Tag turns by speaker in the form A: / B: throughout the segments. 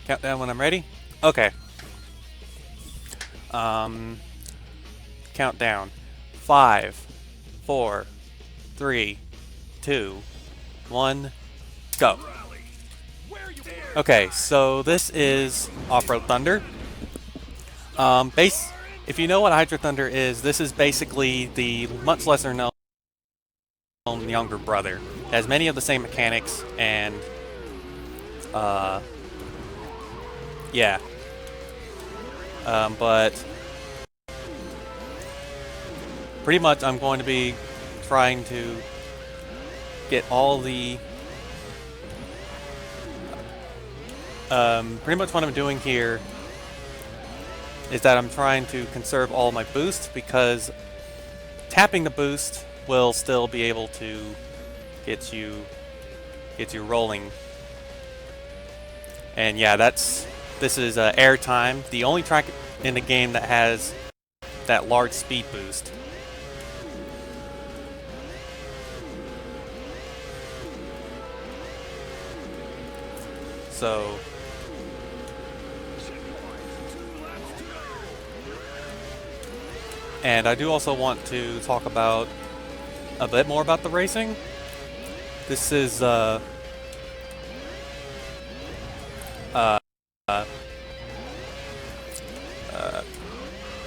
A: Countdown when I'm ready. Okay. Um, Countdown. 5, 4, 3, 2, 1, go. Okay, so this is Offroad Thunder. If you know what AxlThunder is, this is basically the much lesser known younger brother. It has many of the same mechanics and uh, yeah. But pretty much I'm going to be trying to get all the pretty much what I'm doing here is that I'm trying to conserve all my boost, because tapping the boost will still be able to get you rolling. And yeah, this is airtime, the only track in the game that has that large speed boost. So and I do also want to talk about a bit more about the racing. This is there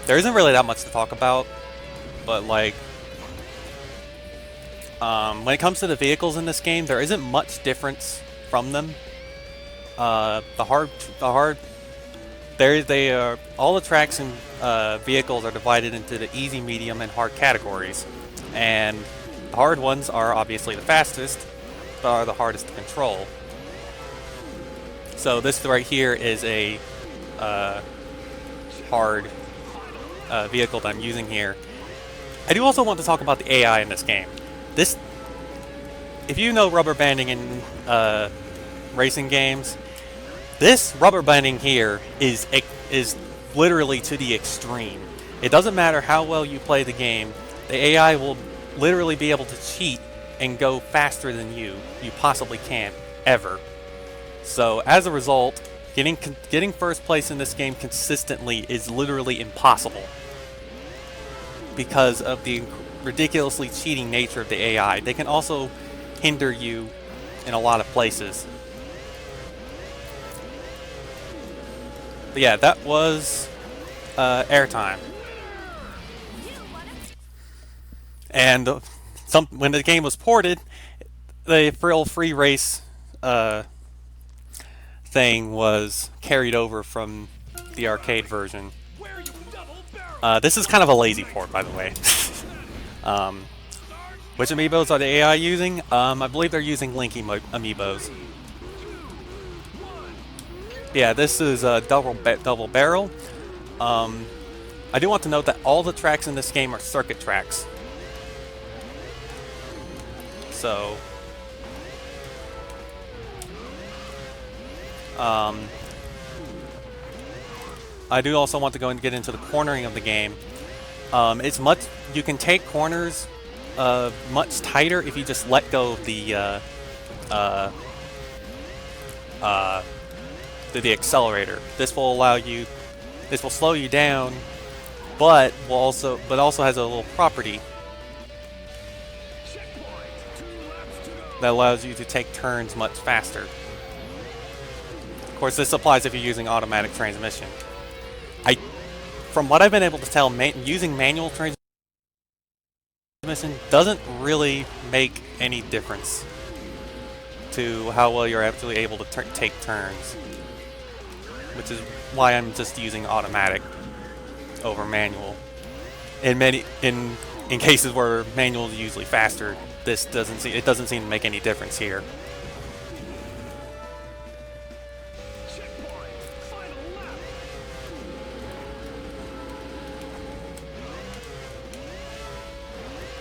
A: isn't really that much to talk about, but like when it comes to the vehicles in this game, there isn't much difference from them. All the tracks and vehicles are divided into the easy, medium, and hard categories, and the hard ones are obviously the fastest, but are the hardest to control. So this right here is a hard vehicle that I'm using here. I do also want to talk about the AI in this game. If you know rubber banding in racing games, this rubber banding here is literally to the extreme. It doesn't matter how well you play the game, the AI will literally be able to cheat and go faster than you possibly can, ever. So as a result, getting first place in this game consistently is literally impossible because of the ridiculously cheating nature of the AI. They can also hinder you in a lot of places. But yeah, that was airtime. And when the game was ported, the frill free race thing was carried over from the arcade version. This is kind of a lazy port, by the way. Which amiibos are the AI using? I believe they're using Link amiibos. Yeah, this is a double barrel. I do want to note that all the tracks in this game are circuit tracks. So, I do also want to go and get into the cornering of the game. You can take corners much tighter if you just let go of the accelerator. This will slow you down, but also has a little property that allows you to take turns much faster. Of course, this applies if you're using automatic transmission. From what I've been able to tell, using manual transmission doesn't really make any difference to how well you're actually able to take turns, which is why I'm just using automatic over manual. In cases where manual is usually faster, it doesn't seem to make any difference here.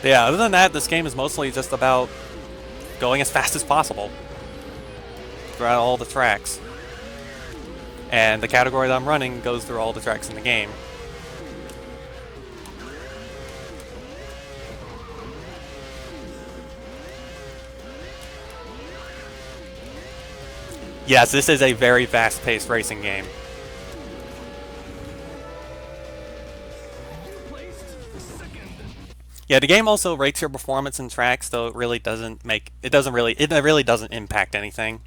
A: Yeah, other than that, this game is mostly just about going as fast as possible throughout all the tracks. And the category that I'm running goes through all the tracks in the game. Yes, this is a very fast-paced racing game. Yeah, the game also rates your performance in tracks, though it really doesn't make it really doesn't impact anything.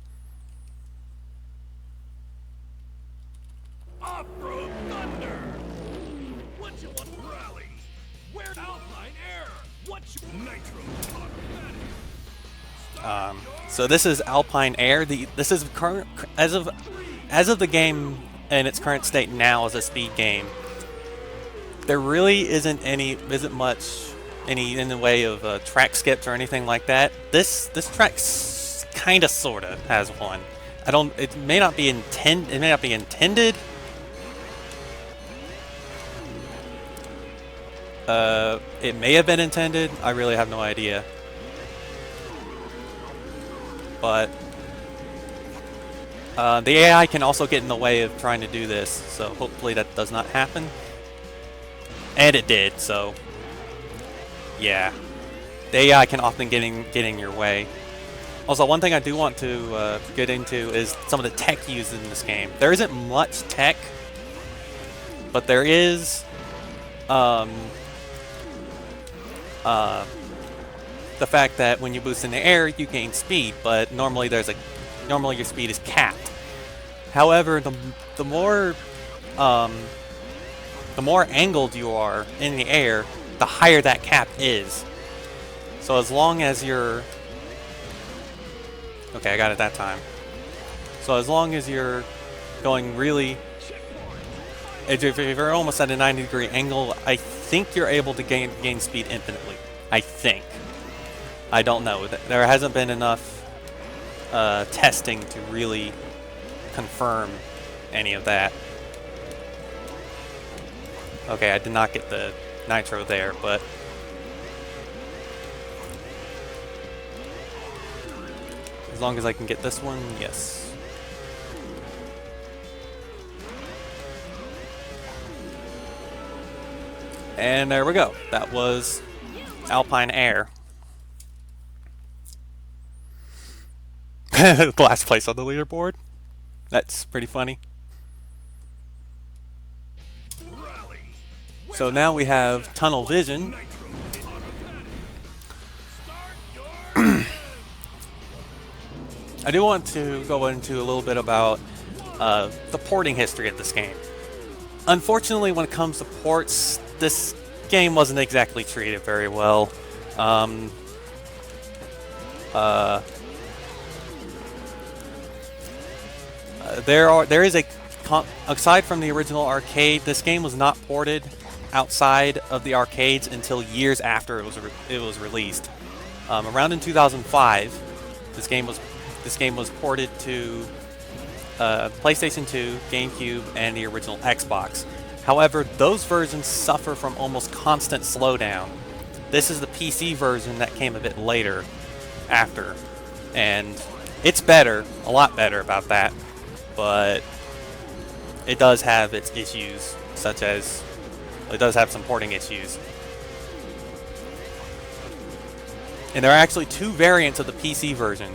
B: Offroad Thunder. What you want rally? Where's Alpine Air? What you Nitro automatic?
A: So this is Alpine Air. This is current as of the game in its current state now as a speed game. There really isn't much in the way of track skips or anything like that. This track kind of sorta has one. I don't. It may not be intended. It may have been intended. I really have no idea. But the AI can also get in the way of trying to do this, so hopefully that does not happen. And it did, so yeah. The AI can often get in your way. Also, one thing I do want to get into is some of the tech used in this game. There isn't much tech, but there is the fact that when you boost in the air, you gain speed, but normally your speed is capped. However, the more angled you are in the air, the higher that cap is. So as long as you're... Okay, I got it that time. So as long as you're going really... If you're almost at a 90-degree angle, I think you're able to gain speed infinitely. I think. I don't know. There hasn't been enough testing to really confirm any of that. Okay, I did not get the nitro there, but... As long as I can get this one, yes. And there we go. That was Alpine Air. Last place on the leaderboard. That's pretty funny. So now we have tunnel vision. I do want to go into a little bit about the porting history of this game. Unfortunately, when it comes to ports, this game wasn't exactly treated very well. There is aside from the original arcade, this game was not ported outside of the arcades until years after it was released. Around in 2005, this game was ported to PlayStation 2, GameCube, and the original Xbox. However, those versions suffer from almost constant slowdown. This is the PC version that came a bit later, after, and it's better, a lot better about that, but it does have its issues, such as it does have some porting issues. And there are actually two variants of the PC version.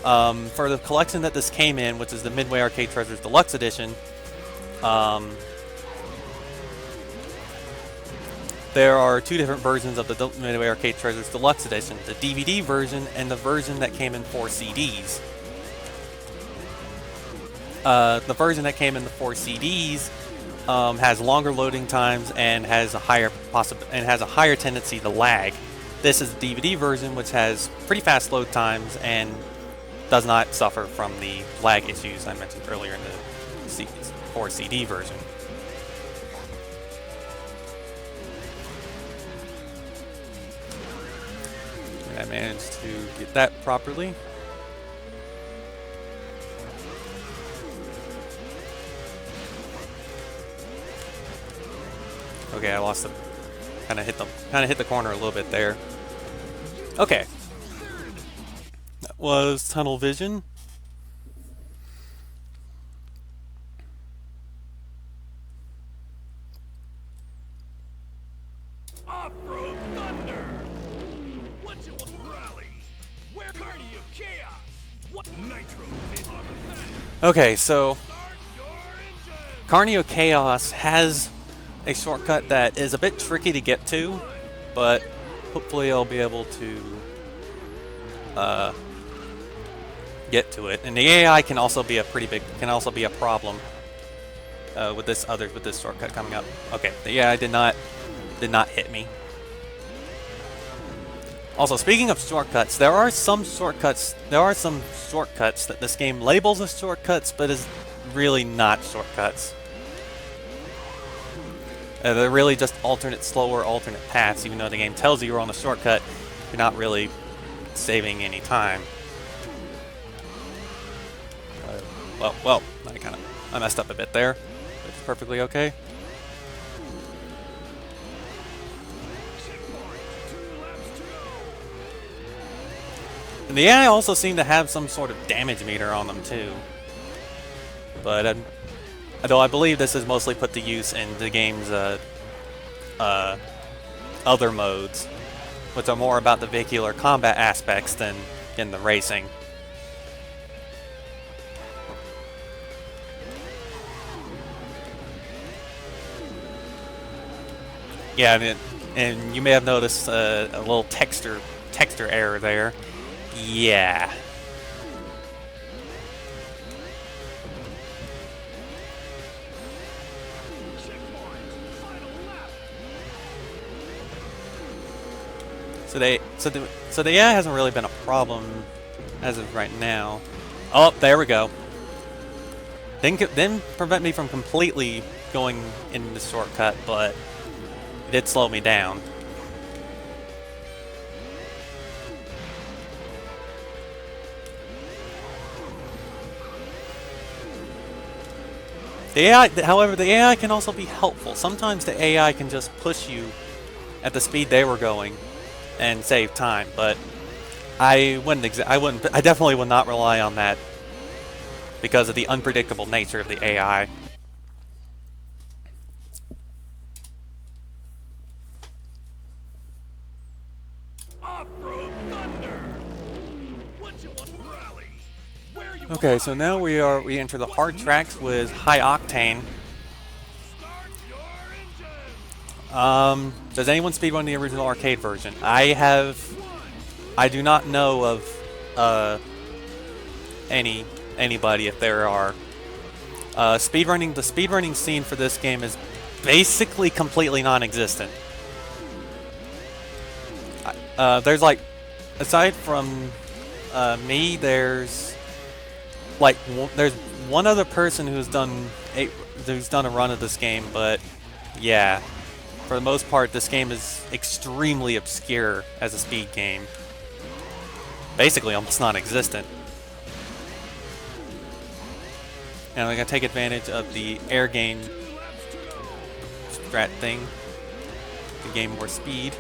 A: For the collection that this came in, which is the Midway Arcade Treasures Deluxe Edition, there are two different versions of the Midway Arcade Treasures Deluxe Edition, the DVD version and the version that came in 4 CDs. The version that came in the 4 CDs has longer loading times and has a higher tendency to lag. This is the DVD version, which has pretty fast load times and does not suffer from the lag issues I mentioned earlier in the 4 CD version. And I managed to get that properly. Okay, I lost the kind of hit the corner a little bit there. Okay. That was tunnel vision.
B: Offroad Thunder. What you want rally? Where party of chaos? What nitro is on
A: Okay, so
B: Start your engine.
A: Carnio Chaos has a shortcut that is a bit tricky to get to, but hopefully I'll be able to get to it. And the AI can also be a problem with this shortcut coming up. Okay, the AI did not hit me. Also, speaking of shortcuts, there are some shortcuts that this game labels as shortcuts, but is really not shortcuts. They're really just slower alternate paths, even though the game tells you you're on a shortcut, you're not really saving any time. Well, I messed up a bit there, but it's perfectly okay.
B: Checkpoint. 2 laps to go.
A: And the AI also seem to have some sort of damage meter on them too. But though I believe this is mostly put to use in the game's other modes, which are more about the vehicular combat aspects than in the racing. Yeah, I mean, and you may have noticed a little texture error there. Yeah.
B: Checkpoint. Final lap.
A: So the AI hasn't really been a problem as of right now. Oh, there we go. Didn't prevent me from completely going in the shortcut, but it did slow me down. However, the AI can also be helpful. Sometimes the AI can just push you at the speed they were going and save time, but I definitely would not rely on that because of the unpredictable nature of the AI.
B: Offroad Thunder. What you want, rally? Where you
A: Okay, so now we enter the hard tracks with high octane.
B: Start your engine.
A: Does anyone speedrun the original arcade version? I do not know of anybody if there are. The speedrunning scene for this game is basically completely non-existent. There's like, aside from me, there's one other person who's done a run of this game, but yeah, for the most part, this game is extremely obscure as a speed game. Basically, almost non-existent. And I'm gonna take advantage of the air gain strat thing to gain more speed.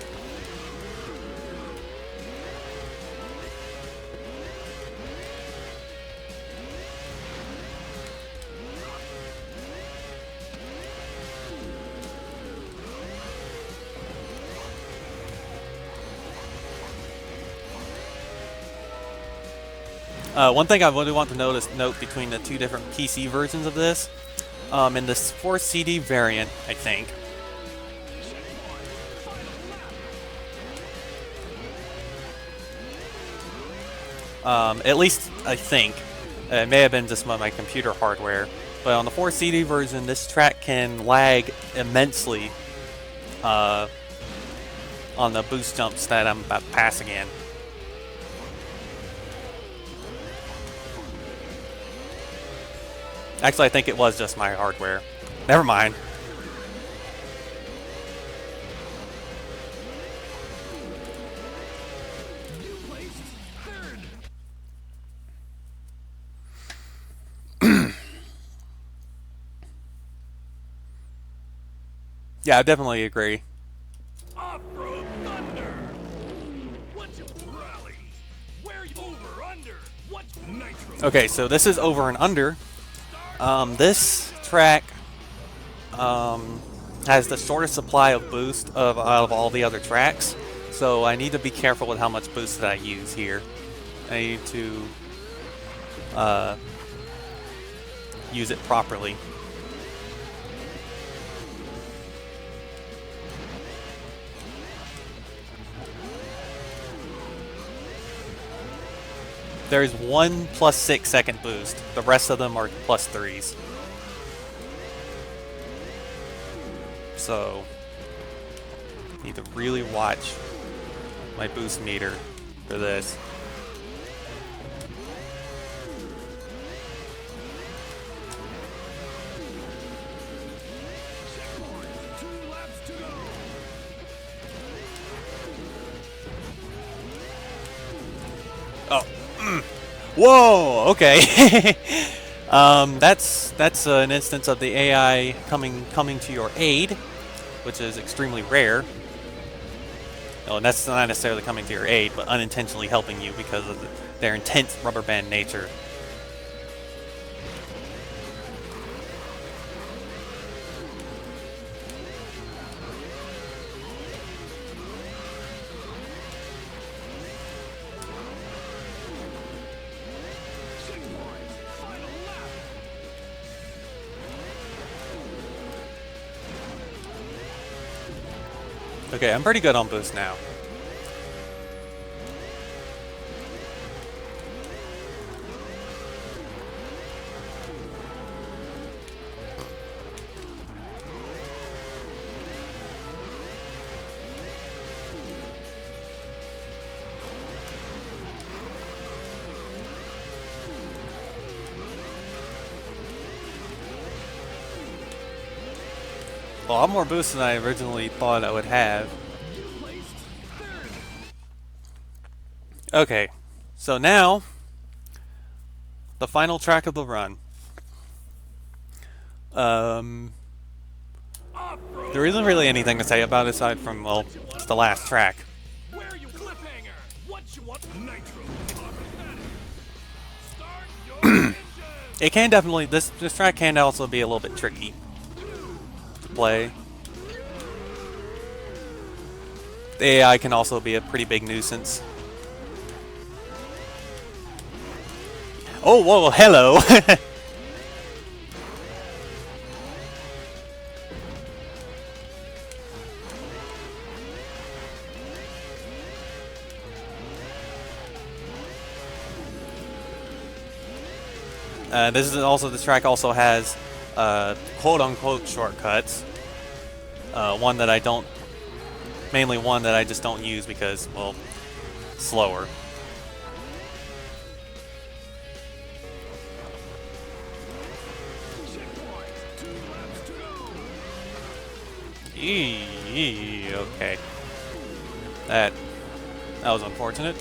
A: One thing I would want to note between the two different PC versions of this, in this 4 CD variant, I think, at least I think, it may have been just my computer hardware, but on the 4 CD version, this track can lag immensely on the boost jumps that I'm about to pass again. Actually, I think it was just my hardware. Never mind.
B: You placed third.
A: Yeah, I definitely agree.
B: Offroad Thunder. What you rally? Where you over under? What nitro?
A: Okay, so this is over and under. This track has the shortest supply of boost out of all the other tracks, so I need to be careful with how much boost that I use here. I need to use it properly. There's one +6 second boost. The rest of them are +3s. So, need to really watch my boost meter for this.
B: Checkpoint. 2 laps to go.
A: Oh, whoa! Okay, that's an instance of the AI coming to your aid, which is extremely rare. Oh, and that's not necessarily coming to your aid, but unintentionally helping you because of their intense rubber band nature.
B: Checkpoint. Final lap.
A: Okay, I'm pretty good on boost now. A lot more boost than I originally thought I would have.
B: Placed third.
A: Okay, so now, the final track of the run.
B: Offroad
A: There isn't really anything to say about it aside from, well, it's the last track.
B: Where you cliffhanger? What you want? Nitro. Automatic. Start your engine.
A: It can definitely, this track can also be a little bit tricky to play. The AI can also be a pretty big nuisance. Oh, whoa, hello! This track also has quote-unquote shortcuts. One that I don't, mainly one that I just don't use because, well, slower.
B: Checkpoint. 2 laps to go.
A: Okay. That was unfortunate.